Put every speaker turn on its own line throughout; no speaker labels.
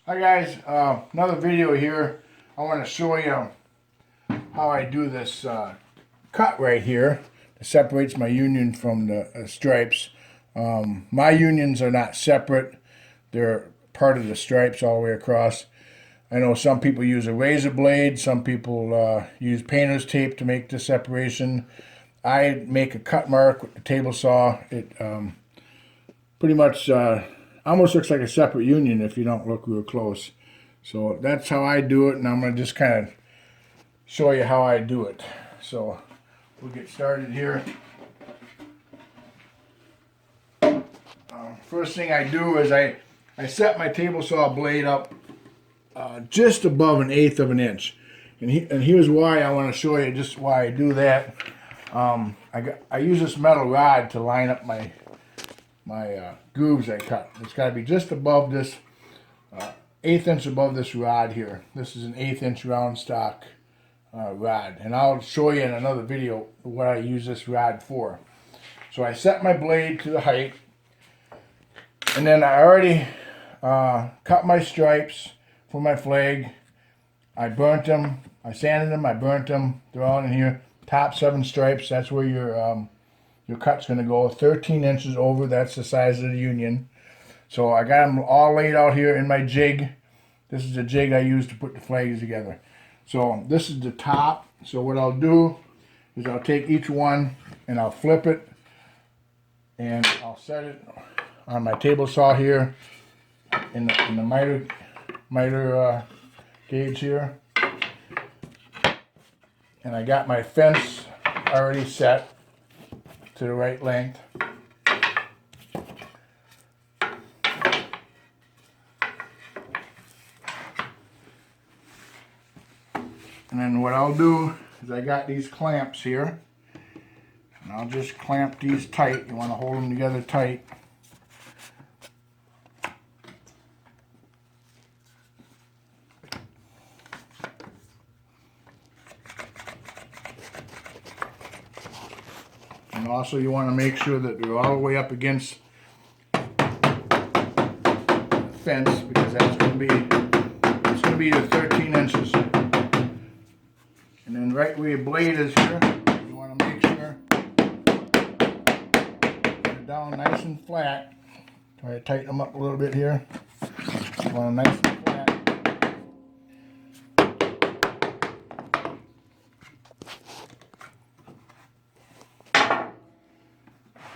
Hi guys, another video here. I want to show you how I do this cut right here that separates my union from the stripes. My unions are not separate. They're part of the stripes all the way across. I know some people use a razor blade. Some people use painter's tape to make the separation. I make a cut mark with the table saw. It pretty much almost looks like a separate union if you don't look real close. So that's how I do it, and I'm going to just kind of show you how I do it. So we'll get started here. First thing I do is I set my table saw blade up just above 1/8 of an inch. And here's why I want to show you just why I do that. I use this metal rod to line up my grooves I cut. It's got to be just above this, 1/8 inch above this rod here. This is an 1/8 inch round stock rod, and I'll show you in another video what I use this rod for. So I set my blade to the height, and then I already cut my stripes for my flag. I burnt them, I sanded them, I burnt them. They're all in here. Top 7 stripes, that's where your cut's going to go. 13 inches over, that's the size of the union. So I got them all laid out here in my jig. This is the jig I use to put the flags together. So this is the top. So what I'll do is I'll take each one and I'll flip it and I'll set it on my table saw here in the miter gauge here. And I got my fence already set to the right length. And then what I'll do is I got these clamps here, and I'll just clamp these tight. You want to hold them together tight. And also you want to make sure that they're all the way up against the fence, because that's going to be the 13 inches. And then right where your blade is here, you want to make sure they're down nice and flat. Try to tighten them up a little bit here. You want them nice and flat.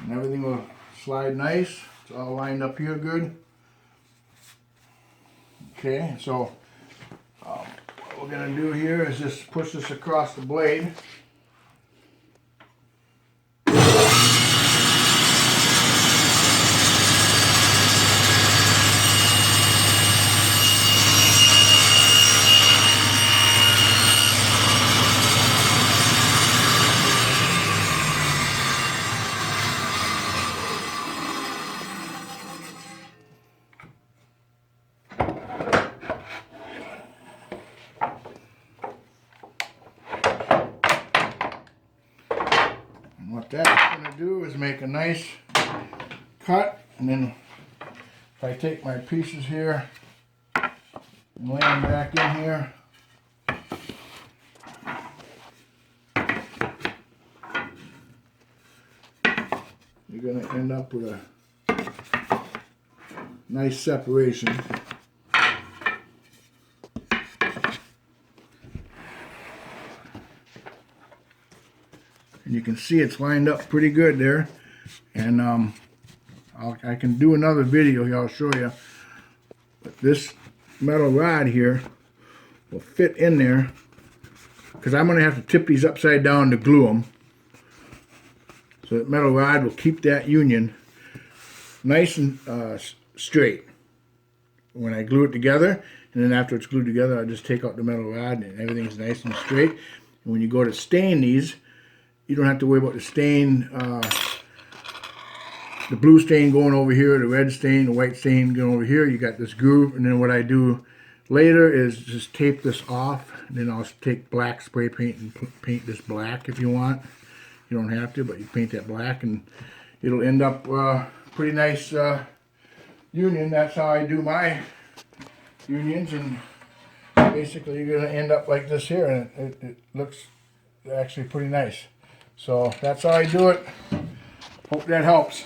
And everything will slide nice. It's all lined up here good. Okay, so what we're going to do here is just push this across the blade. What that's going to do is make a nice cut, and then if I take my pieces here and lay them back in here, you're going to end up with a nice separation. And you can see it's lined up pretty good there. And I can do another video here, I'll show you. But this metal rod here will fit in there, because I'm going to have to tip these upside down to glue them. So that metal rod will keep that union nice and straight when I glue it together. And then after it's glued together, I'll just take out the metal rod and everything's nice and straight. And when you go to stain these, you don't have to worry about the stain, the blue stain going over here, the red stain, the white stain going over here. You got this groove, and then what I do later is just tape this off, and then I'll take black spray paint and paint this black if you want. You don't have to, but you paint that black, and it'll end up pretty nice union. That's how I do my unions, and basically you're going to end up like this here, and it looks actually pretty nice. So that's how I do it. Hope that helps.